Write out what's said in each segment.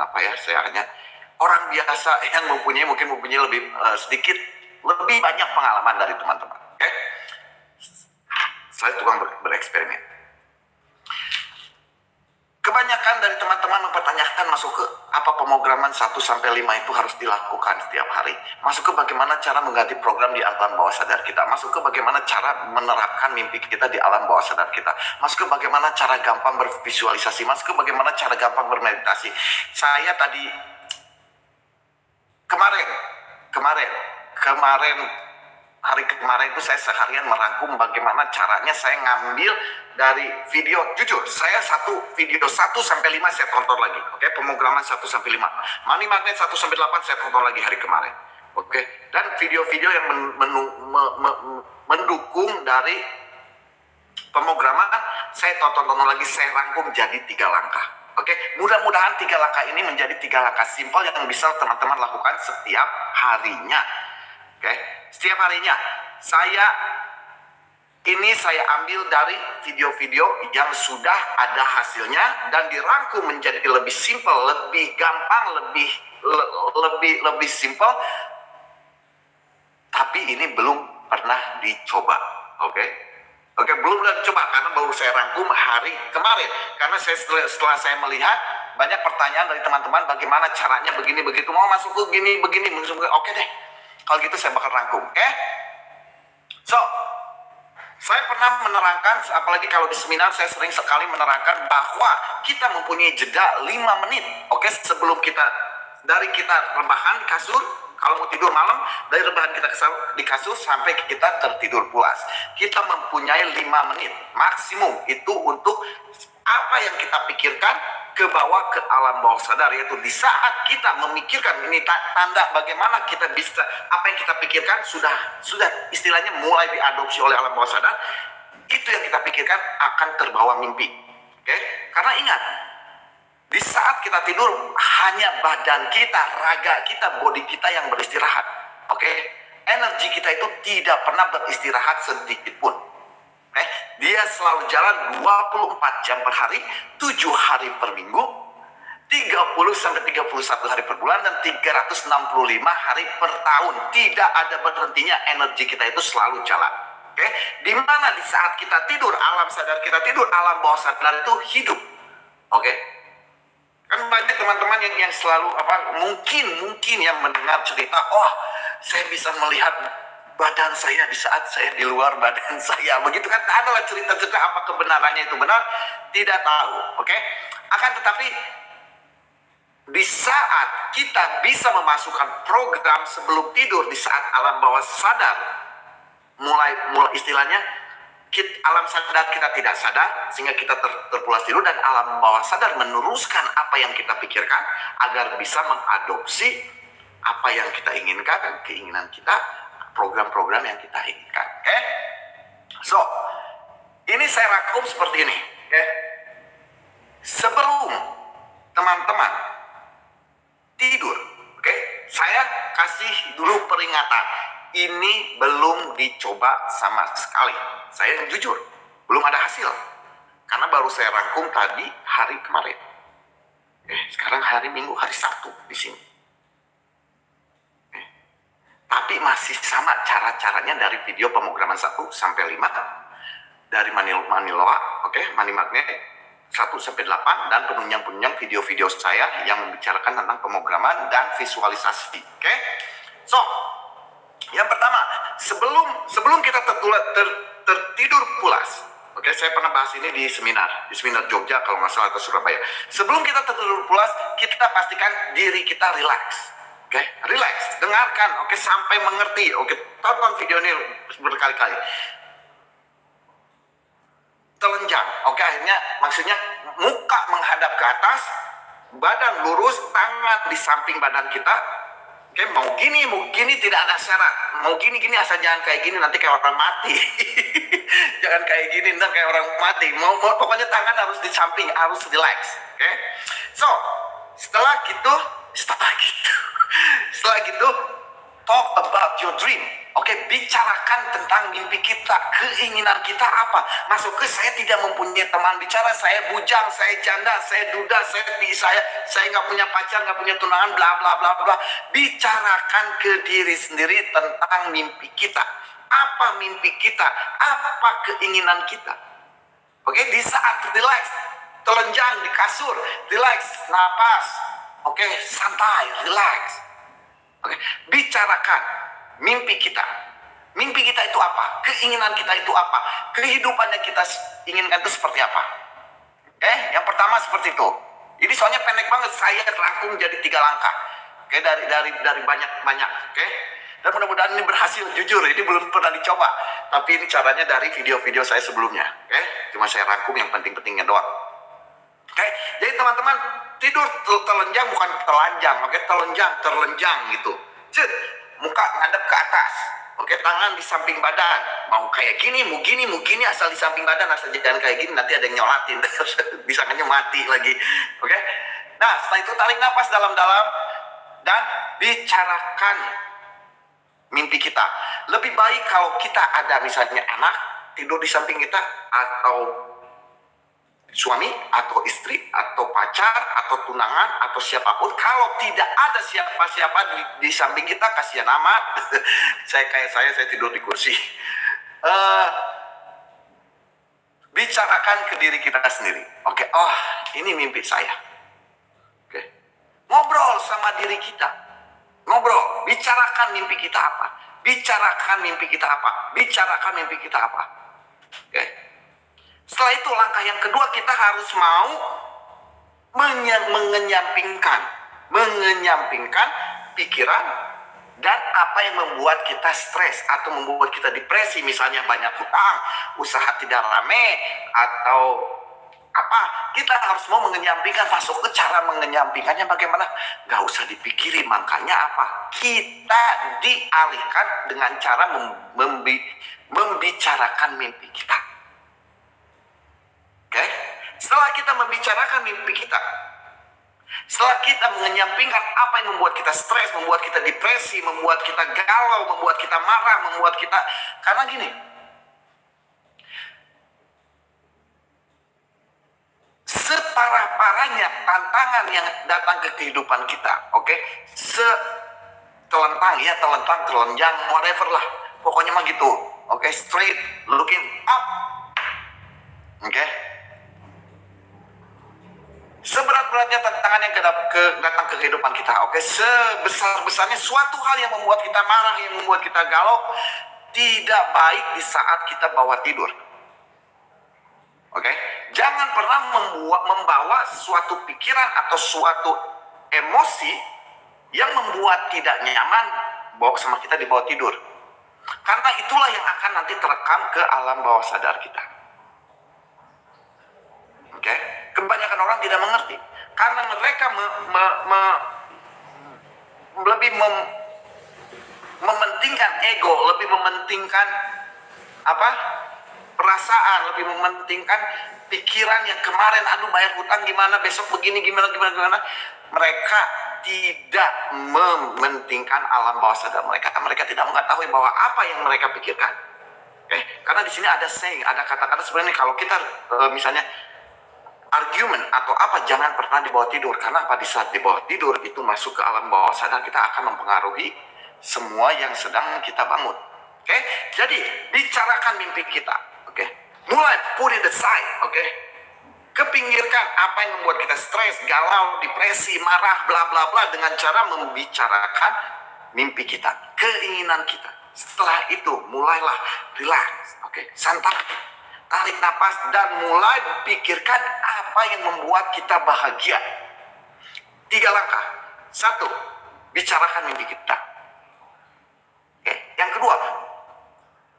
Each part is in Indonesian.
apa ya, saya hanya orang biasa yang mungkin mempunyai sedikit lebih banyak pengalaman dari teman-teman. Oke? Saya tukang bereksperimen. Kebanyakan dari teman-teman mempertanyakan masuk ke apa pemrograman 1-5 itu harus dilakukan setiap hari. Masuk ke bagaimana cara mengganti program di alam bawah sadar kita. Masuk ke bagaimana cara menerapkan mimpi kita di alam bawah sadar kita. Masuk ke bagaimana cara gampang bervisualisasi. Masuk ke bagaimana cara gampang bermeditasi. Saya tadi hari kemarin itu saya seharian merangkum bagaimana caranya saya ngambil dari video. Jujur, saya video 1-5 saya tonton lagi. Oke, pemrograman 1-5. Money Magnet 1-8 saya tonton lagi hari kemarin. Oke, dan video-video yang mendukung dari pemrograman saya tonton lagi, saya rangkum jadi 3 langkah. Oke, mudah-mudahan 3 langkah ini menjadi 3 langkah simpel yang bisa teman-teman lakukan setiap harinya. Oke, setiap harinya saya ambil dari video-video yang sudah ada hasilnya dan dirangkum menjadi lebih simpel, lebih gampang, lebih simpel. Tapi ini belum pernah dicoba. Oke, belum pernah dicoba karena baru saya rangkum hari kemarin. Karena setelah saya melihat banyak pertanyaan dari teman-teman, bagaimana caranya begini begitu, mau masuk ke begini. Oke deh, kalau gitu saya bakal rangkum. Oke? So, saya pernah menerangkan, apalagi kalau di seminar saya sering sekali menerangkan bahwa kita mempunyai jeda 5 menit. Oke, sebelum kita rebahan di kasur, kalau mau tidur malam, dari rebahan kita di kasur sampai kita tertidur pulas, kita mempunyai 5 menit maksimum itu untuk apa yang kita pikirkan ke bawah ke alam bawah sadar, yaitu di saat kita memikirkan, ini tanda bagaimana kita bisa, apa yang kita pikirkan sudah istilahnya mulai diadopsi oleh alam bawah sadar. Itu yang kita pikirkan akan terbawa mimpi. Oke? Karena ingat, di saat kita tidur hanya badan kita, raga kita, body kita yang beristirahat. Oke? Energi kita itu tidak pernah beristirahat sedikit pun. Dia selalu jalan 24 jam per hari, 7 hari per minggu, 30-31 hari per bulan, dan 365 hari per tahun. Tidak ada berhentinya, energi kita itu selalu jalan. Oke? Dimana di saat kita tidur, alam sadar kita tidur, alam bawah sadar itu hidup. Oke? Kan banyak teman-teman yang selalu mungkin yang mendengar cerita, oh saya bisa melihat badan saya di saat saya di luar badan saya. Begitu kan, adalah cerita-cerita, apa kebenarannya itu benar? Tidak tahu. Oke? Akan tetapi di saat kita bisa memasukkan program sebelum tidur, di saat alam bawah sadar mulai istilahnya alam sadar kita tidak sadar sehingga kita terpulas tidur, dan alam bawah sadar meneruskan apa yang kita pikirkan agar bisa mengadopsi apa yang kita inginkan, keinginan kita, program-program yang kita inginkan. Oke? So, ini saya rangkum seperti ini. Oke? Sebelum teman-teman tidur, oke? Saya kasih dulu peringatan. Ini belum dicoba sama sekali. Saya jujur, belum ada hasil. Karena baru saya rangkum tadi hari kemarin. Sekarang hari Minggu, hari Sabtu di sini. Tapi masih sama cara-caranya dari video pemrograman 1-5 dari Maniloa, oke, Money Magnet 1-8, dan penunjang-penunjang video-video saya yang membicarakan tentang pemrograman dan visualisasi. Oke? So, yang pertama, sebelum kita tertidur pulas, oke, saya pernah bahas ini di seminar Jogja kalau nggak salah, atau Surabaya. Sebelum kita tertidur pulas, kita pastikan diri kita rileks. Oke, relax, dengarkan, oke, sampai mengerti, oke, tonton video ini berkali-kali. Telenjang, oke, akhirnya maksudnya muka menghadap ke atas, badan lurus, tangan di samping badan kita. Oke, mau gini tidak ada syarat, mau gini asal jangan kayak gini, nanti kayak orang mati. Jangan kayak gini, ntar kayak orang mati. Mau pokoknya tangan harus di samping, harus relax. Oke, so setelah gitu, talk about your dream. Oke, bicarakan tentang mimpi kita, keinginan kita apa. Masuk ke saya tidak mempunyai teman bicara, saya bujang, saya janda, saya duda, saya nggak punya pacar, nggak punya tunangan, bla bla bla bla. Bicarakan ke diri sendiri tentang mimpi kita. Apa mimpi kita? Apa keinginan kita? Oke, di saat relax, telenjang di kasur, relax, napas. Oke, santai, relax. Oke, bicarakan mimpi kita. Mimpi kita itu apa? Keinginan kita itu apa? Kehidupan yang kita inginkan itu seperti apa? Oke, yang pertama seperti itu. Ini soalnya pendek banget, saya rangkum jadi 3 langkah. Oke, dari banyak. Oke. Dan mudah-mudahan ini berhasil. Jujur, ini belum pernah dicoba. Tapi ini caranya dari video-video saya sebelumnya. Oke, cuma saya rangkum yang penting-pentingnya doang. Oke, jadi teman-teman tidur telenjang bukan telanjang. Oke, terlenjang gitu. Cet, muka ngadep ke atas. Oke, tangan di samping badan. Mau kayak gini, mau gini asal di samping badan, asal jangan kayak gini, nanti ada yang nyolatin. Bisa mati lagi. Oke. Nah, setelah itu tarik nafas dalam-dalam dan bicarakan mimpi kita. Lebih baik kalau kita ada misalnya anak tidur di samping kita, atau suami, atau istri, atau pacar, atau tunangan, atau siapapun. Kalau tidak ada siapa-siapa di samping kita, kasihan amat. saya tidur di kursi. Bicarakan ke diri kita sendiri. Oke, oh ini mimpi saya. Oke, ngobrol sama diri kita. Ngobrol, bicarakan mimpi kita apa. Bicarakan mimpi kita apa. Bicarakan mimpi kita apa. Oke. Setelah itu langkah yang kedua, kita harus mau mengenyampingkan pikiran dan apa yang membuat kita stres atau membuat kita depresi. Misalnya banyak hutang, usaha tidak rame, atau apa. Kita harus mau mengenyampingkan. Masuk ke cara mengenyampingkannya bagaimana? Gak usah dipikirin. Makanya apa? Kita dialihkan dengan cara membicarakan mimpi kita. Oke, setelah kita membicarakan mimpi kita, setelah kita mengenyampingkan apa yang membuat kita stres, membuat kita depresi, membuat kita galau, membuat kita marah, membuat kita, karena gini, separah-parahnya tantangan yang datang ke kehidupan kita, oke, telenjang, whatever lah, pokoknya mah gitu, oke, straight, looking up, oke. Seberat-beratnya tantangan yang datang ke kehidupan kita, oke, sebesar-besarnya suatu hal yang membuat kita marah, yang membuat kita galau, tidak baik di saat kita bawa tidur. Oke, jangan pernah membawa suatu pikiran atau suatu emosi yang membuat tidak nyaman bawa sama kita di bawah tidur. Karena itulah yang akan nanti terekam ke alam bawah sadar kita. Oke, kebanyakan orang tidak mengerti karena mereka lebih mementingkan ego, lebih mementingkan apa? Perasaan, lebih mementingkan pikiran yang kemarin, aduh bayar hutang gimana, besok begini gimana. Mereka tidak mementingkan alam bawah sadar mereka. Mereka tidak mengetahui bahwa apa yang mereka pikirkan. Oke, karena di sini ada saying, ada kata-kata sebenarnya kalau kita misalnya argumen atau apa, jangan pernah di bawah tidur. Karena apa? Di saat di bawah tidur itu masuk ke alam bawah sadar, kita akan mempengaruhi semua yang sedang kita bangun. Oke, jadi bicarakan mimpi kita. Oke, mulai put it aside. Oke, kepinggirkan apa yang membuat kita stres, galau, depresi, marah, bla bla bla, dengan cara membicarakan mimpi kita, keinginan kita. Setelah itu mulailah relax. Oke, santai. Tarik napas dan mulai pikirkan apa yang membuat kita bahagia. 3 langkah. 1, bicarakan mimpi kita. Oke. Yang kedua,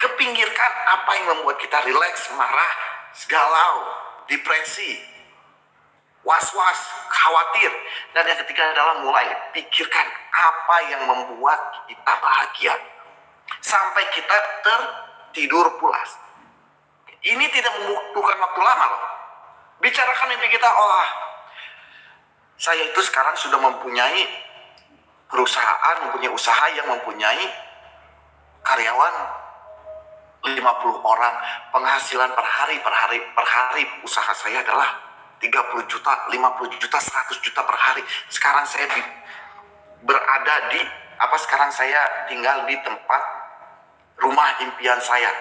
kepinggirkan apa yang membuat kita rileks, marah, galau, depresi, was-was, khawatir. Dan yang ketiga adalah mulai pikirkan apa yang membuat kita bahagia. Sampai kita tertidur pulas. Ini tidak membutuhkan waktu lama loh. Bicarakan mimpi kita, oh saya itu sekarang sudah mempunyai perusahaan, mempunyai usaha yang mempunyai karyawan 50 orang, penghasilan per hari usaha saya adalah 30 juta, 50 juta, 100 juta per hari. Sekarang saya sekarang saya tinggal di tempat rumah impian saya.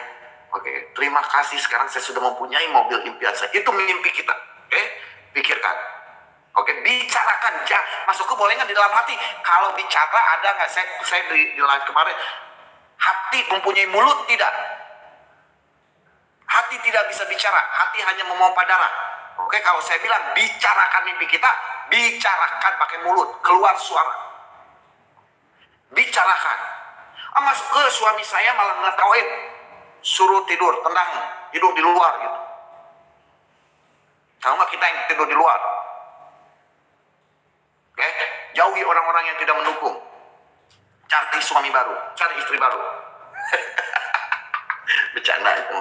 Oke, terima kasih, sekarang saya sudah mempunyai mobil impian saya. Itu mimpi kita. Oke, pikirkan. Oke, bicarakan. Masuk ke boleh nggak di dalam hati? Kalau bicara ada nggak? Saya di live kemarin. Hati mempunyai mulut tidak? Hati tidak bisa bicara. Hati hanya memompa darah. Oke, kalau saya bilang bicarakan mimpi kita, bicarakan pakai mulut, keluar suara. Bicarakan. Masuk ke suami saya malah ngetawain, suruh tidur, tidur di luar gitu. Tahu nggak kita yang tidur di luar? Oke, jauhi orang-orang yang tidak mendukung. Cari suami baru, cari istri baru. Bercanda itu.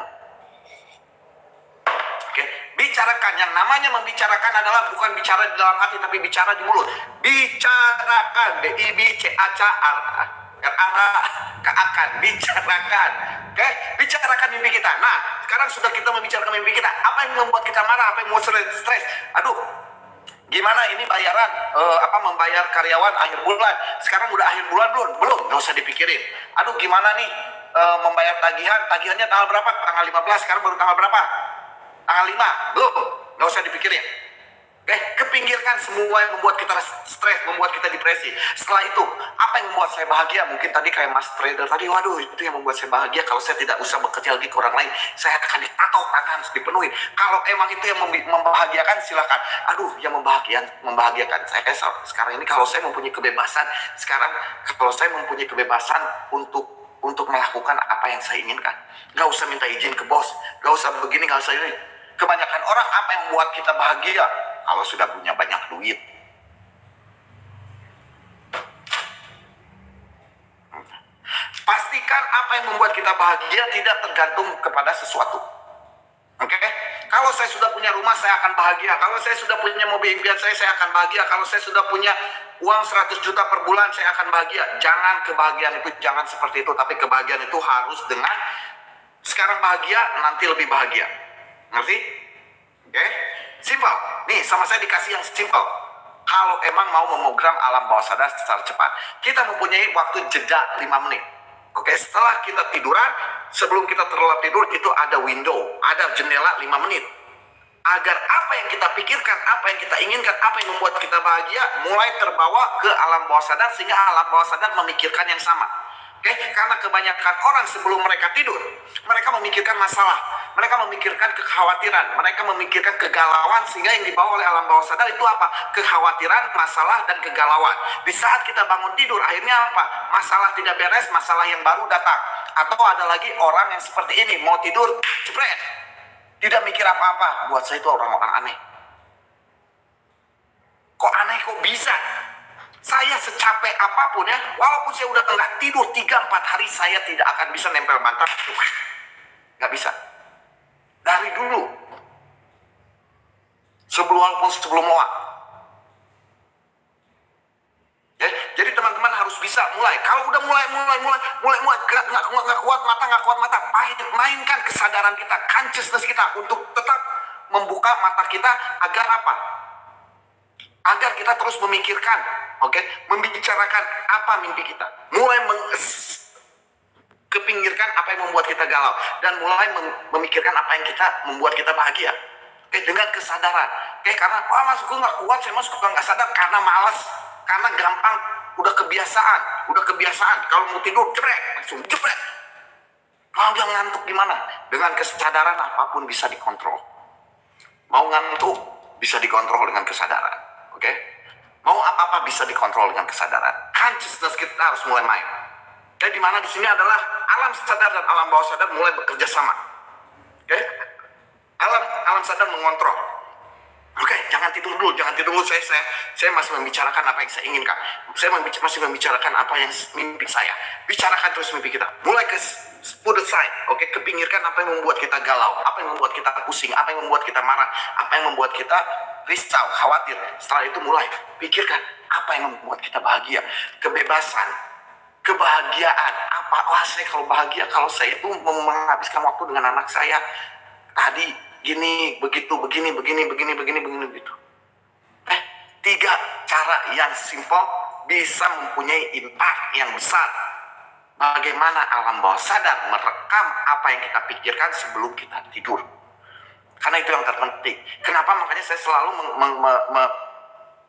Oke, bicarakan. Yang namanya membicarakan adalah bukan bicara di dalam hati, tapi bicara di mulut. Bicarakan, akan bicarakan. Oke, bicarakan mimpi kita. Nah, sekarang sudah kita membicarakan mimpi kita. Apa yang membuat kita marah? Apa yang membuat stres? Aduh, gimana ini bayaran? Membayar karyawan akhir bulan. Sekarang udah akhir bulan belum? Nggak usah dipikirin. Aduh, gimana nih membayar tagihannya tanggal berapa? Tanggal 15. Sekarang baru tanggal berapa? Tanggal 5. Belum. Nggak usah dipikirin. Oke, kepinggirkan semua yang membuat kita stres, membuat kita depresi. Setelah itu, apa yang membuat saya bahagia? Mungkin tadi kayak Mas Trader tadi, waduh, itu yang membuat saya bahagia. Kalau saya tidak usah bekerja lagi ke orang lain, saya akan ditato tangan, dipenuhi. Kalau emang itu yang membahagiakan, silakan. Aduh, yang membahagiakan saya sekarang ini, kalau saya mempunyai kebebasan, untuk melakukan apa yang saya inginkan. Gak usah minta izin ke bos, gak usah begini, gak usah ini. Kebanyakan orang, apa yang membuat kita bahagia? Kalau sudah punya banyak duit. Pastikan apa yang membuat kita bahagia tidak tergantung kepada sesuatu. Oke? Kalau saya sudah punya rumah, saya akan bahagia. Kalau saya sudah punya mobil impian saya akan bahagia. Kalau saya sudah punya uang 100 juta per bulan, saya akan bahagia. Jangan kebahagiaan itu, jangan seperti itu. Tapi kebahagiaan itu harus dengan sekarang bahagia, nanti lebih bahagia. Ngerti? Oke? Simple. Nih, sama saya dikasih yang simple. Kalau emang mau memogram alam bawah sadar secara cepat, kita mempunyai waktu jeda 5 menit. Oke, setelah kita tiduran, sebelum kita terlelap tidur, itu ada window, ada jendela 5 menit. Agar apa yang kita pikirkan, apa yang kita inginkan, apa yang membuat kita bahagia, mulai terbawa ke alam bawah sadar, sehingga alam bawah sadar memikirkan yang sama. Oke, karena kebanyakan orang sebelum mereka tidur, mereka memikirkan masalah, mereka memikirkan kekhawatiran, mereka memikirkan kegalauan, sehingga yang dibawa oleh alam bawah sadar itu apa? Kekhawatiran, masalah, dan kegalauan. Di saat kita bangun tidur, akhirnya apa? Masalah tidak beres, masalah yang baru datang. Atau ada lagi orang yang seperti ini, mau tidur, jebret, tidak mikir apa-apa. Buat saya itu orang-orang aneh. Kok aneh, kok bisa? Saya secapek apapun ya, walaupun saya udah enggak tidur 3-4 hari, saya tidak akan bisa nempel bantal. Nggak bisa. Dari dulu. Sebelum loak. Ya, jadi teman-teman harus bisa mulai. Kalau udah mulai, nggak kuat mata, mainkan kesadaran kita, consciousness kita untuk tetap membuka mata kita agar apa? Agar kita terus memikirkan, membicarakan apa mimpi kita. Mulai kepinggirkan apa yang membuat kita galau dan mulai memikirkan apa yang membuat kita bahagia. Dengan kesadaran. Karena mas gue nggak kuat, saya masuk nggak sadar karena malas, karena gampang, udah kebiasaan. Kalau mau tidur langsung jepret. Kalau udah ngantuk gimana? Dengan kesadaran apapun bisa dikontrol. Mau ngantuk bisa dikontrol dengan kesadaran. Mau apa-apa bisa dikontrol dengan kesadaran. Consciousness kita harus mulai main. Di mana di sini adalah alam sadar dan alam bawah sadar mulai bekerja sama. Alam sadar mengontrol. Jangan tidur dulu. Saya masih membicarakan apa yang saya inginkan. Saya masih membicarakan apa yang mimpi saya. Bicarakan terus mimpi kita. Mulai put aside, kepinggirkan apa yang membuat kita galau, apa yang membuat kita pusing, apa yang membuat kita marah, apa yang membuat kita risau, khawatir. Setelah itu mulai pikirkan apa yang membuat kita bahagia. Kebebasan. Kebahagiaan apa? Wah, saya kalau bahagia kalau saya itu menghabiskan waktu dengan anak saya tadi gini, begitu, begini begitu. 3 cara yang simple bisa mempunyai impact yang besar. Bagaimana alam bawah sadar merekam apa yang kita pikirkan sebelum kita tidur. Karena itu yang terpenting. Kenapa makanya saya selalu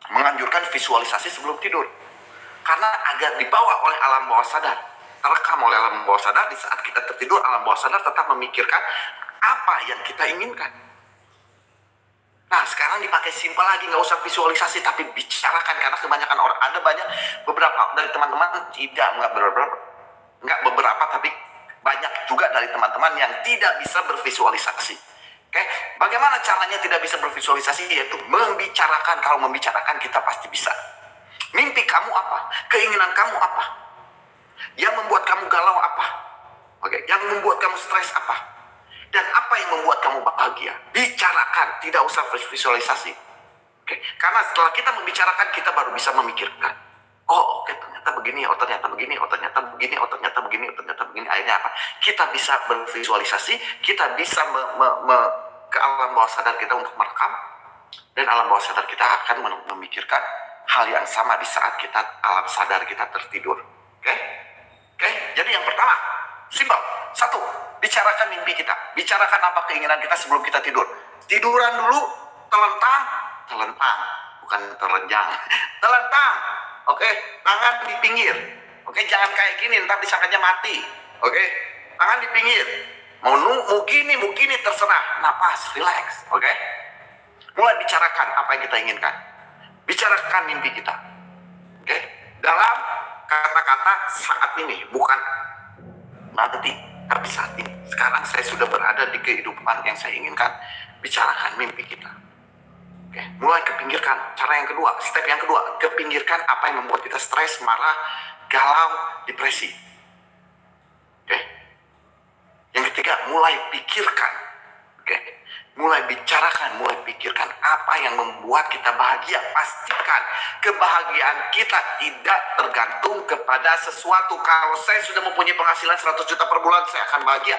menganjurkan visualisasi sebelum tidur. Karena agar dibawa oleh alam bawah sadar, terekam oleh alam bawah sadar, di saat kita tertidur, alam bawah sadar tetap memikirkan apa yang kita inginkan. Nah, sekarang dipakai simpel lagi, nggak usah visualisasi, tapi bicarakan. Karena kebanyakan orang, ada banyak, beberapa dari teman-teman nggak beberapa, tapi banyak juga dari teman-teman yang tidak bisa bervisualisasi. Oke, bagaimana caranya tidak bisa bervisualisasi? Yaitu membicarakan. Kalau membicarakan, kita pasti bisa. Mimpi kamu apa? Keinginan kamu apa? Yang membuat kamu galau apa? Oke, yang membuat kamu stres apa? Dan apa yang membuat kamu bahagia? Bicarakan, tidak usah visualisasi. Oke, karena setelah kita membicarakan, kita baru bisa memikirkan. Oh, oke, ternyata begini, oh ternyata begini, oh ternyata begini, oh ternyata begini, oh ternyata begini. Akhirnya apa? Kita bisa bervisualisasi, kita bisa ke alam bawah sadar kita untuk merekam, dan alam bawah sadar kita akan memikirkan hal yang sama di saat kita alam sadar kita tertidur. Oke? Jadi yang pertama, simpel. 1, bicarakan mimpi kita. Bicarakan apa keinginan kita sebelum kita tidur. Tiduran dulu, telentang, bukan telenjang. Telentang. Oke, tangan di pinggir. Oke, jangan kayak gini, ntar disangkanya mati. Oke, tangan di pinggir. Mau gini, terserah. Napas, relax. Oke? Mulai bicarakan apa yang kita inginkan. Bicarakan mimpi kita. Oke? Dalam kata-kata saat ini, bukan nanti, tapi saat ini. Sekarang saya sudah berada di kehidupan yang saya inginkan. Bicarakan mimpi kita. Oke? Mulai kepinggirkan. Cara yang kedua, step yang kedua, kepinggirkan apa yang membuat kita stres, marah, galau, depresi. Oke? Yang ketiga, mulai pikirkan. Oke? Mulai bicarakan, mulai pikirkan apa yang membuat kita bahagia. Pastikan kebahagiaan kita tidak tergantung kepada sesuatu. Kalau saya sudah mempunyai penghasilan 100 juta per bulan, saya akan bahagia.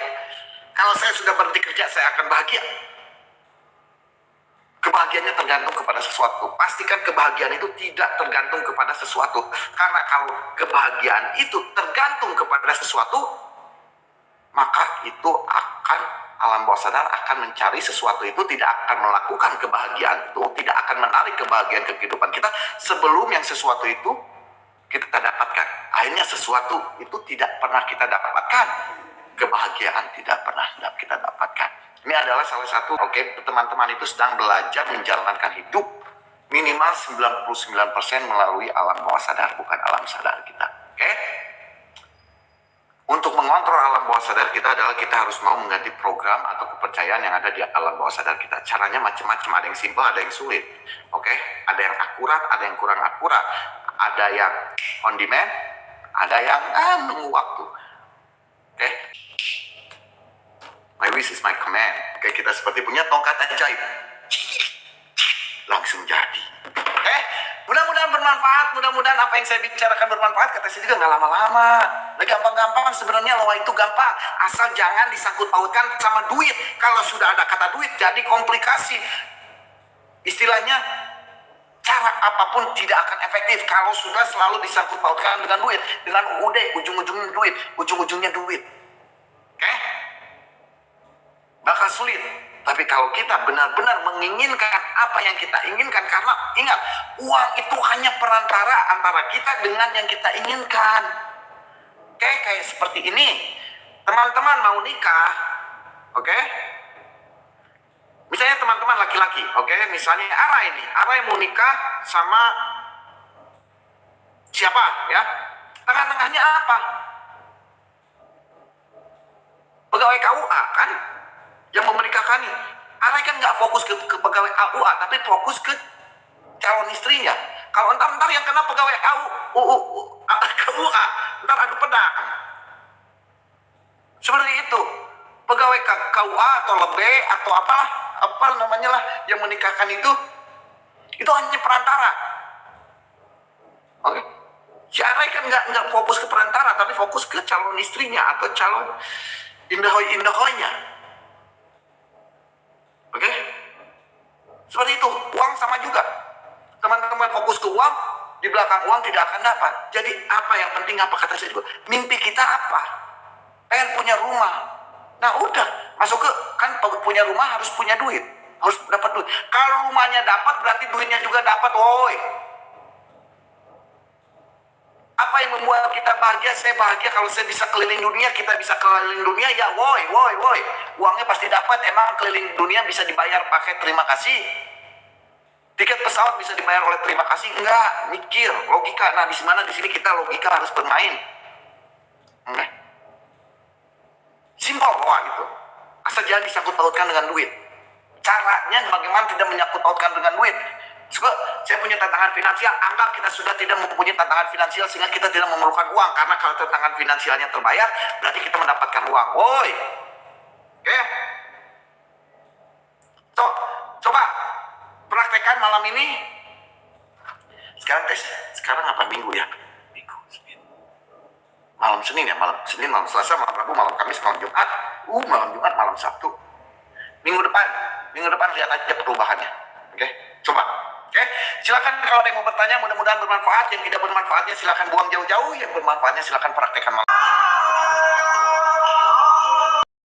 Kalau saya sudah berhenti kerja, saya akan bahagia. Kebahagiaannya tergantung kepada sesuatu. Pastikan kebahagiaan itu tidak tergantung kepada sesuatu. Karena kalau kebahagiaan itu tergantung kepada sesuatu, maka itu akan alam bawah sadar akan mencari sesuatu itu, tidak akan melakukan kebahagiaan itu, tidak akan menarik kebahagiaan ke kehidupan kita sebelum yang sesuatu itu kita dapatkan. Akhirnya sesuatu itu tidak pernah kita dapatkan. Kebahagiaan tidak pernah kita dapatkan. Ini adalah salah satu, teman-teman itu sedang belajar menjalankan hidup minimal 99% melalui alam bawah sadar, bukan alam sadar kita. Oke? Untuk mengontrol alam bawah sadar kita adalah kita harus mau mengganti program atau kepercayaan yang ada di alam bawah sadar kita. Caranya macam-macam, ada yang simpel, ada yang sulit. Oke? Ada yang akurat, ada yang kurang akurat. Ada yang on demand, ada yang nunggu waktu. Oke? My wish is my command. Oke, kita seperti punya tongkat ajaib. Langsung jadi. Oke? Mudah-mudahan bermanfaat, mudah-mudahan apa yang saya bicarakan bermanfaat. Kata saya juga nggak lama-lama, udah gampang-gampang. Sebenarnya loa itu gampang, asal jangan disangkut pautkan sama duit. Kalau sudah ada kata duit, jadi komplikasi. Istilahnya, cara apapun tidak akan efektif kalau sudah selalu disangkut pautkan dengan duit. Dengan ujung-ujungnya duit, ujung-ujungnya duit. Oke? Bakal sulit. Tapi kalau kita benar-benar menginginkan apa yang kita inginkan, karena ingat, uang itu hanya perantara antara kita dengan yang kita inginkan. Oke, kayak seperti ini. Teman-teman mau nikah, oke? Misalnya teman-teman laki-laki, oke? Misalnya Ara yang mau nikah sama siapa, ya? Tengah-tengahnya apa? Pegawai KUA, kan? Yang mau menikahkan nih. Ara kan nggak fokus ke pegawai KUA, tapi fokus ke calon istrinya. Kalau ntar yang kena pegawai KUA, ntar adu pedang. Seperti itu. Pegawai KUA atau lebih atau apa namanya lah yang menikahkan itu hanya perantara. Oke? Si Arai kan nggak fokus ke perantara, tapi fokus ke calon istrinya atau calon indahoy-indahoynya. Oke? Seperti itu. Uang sama juga. Teman-teman fokus ke uang, di belakang uang tidak akan dapat. Jadi apa yang penting, apa kata saya juga, mimpi kita apa? Pengen punya rumah. Nah udah, masuk ke, kan punya rumah harus punya duit. Harus dapat duit. Kalau rumahnya dapat, berarti duitnya juga dapat. Woi. Apa yang membuat kita bahagia? Saya bahagia kalau saya bisa keliling dunia, kita bisa keliling dunia, ya woi. Uangnya pasti dapat. Emang keliling dunia bisa dibayar pakai terima kasih? Tiket pesawat bisa dibayar oleh terima kasih? Enggak, mikir, logika. Nah, di sini kita logika harus bermain. Simpel kok gitu. Asal jangan disangkut pautkan dengan duit. Caranya bagaimana tidak menyangkut pautkan dengan duit? Saya punya tantangan finansial, anggap kita sudah tidak mempunyai tantangan finansial sehingga kita tidak memerlukan uang. Karena kalau tantangan finansialnya terbayar, berarti kita mendapatkan uang. Woi. Oke? So, coba praktekkan malam ini. Sekarang apa minggu ya? Minggu, Senin. Malam Senin ya, malam Senin, malam Selasa, malam Rabu, malam Kamis, malam Jumat. Malam Jumat, malam Sabtu. Minggu depan lihat aja perubahannya. Oke? Coba. Oke, silakan kalau ada yang mau bertanya, mudah-mudahan bermanfaat. Yang tidak bermanfaatnya silakan buang jauh-jauh, yang bermanfaatnya silakan praktekkan malam.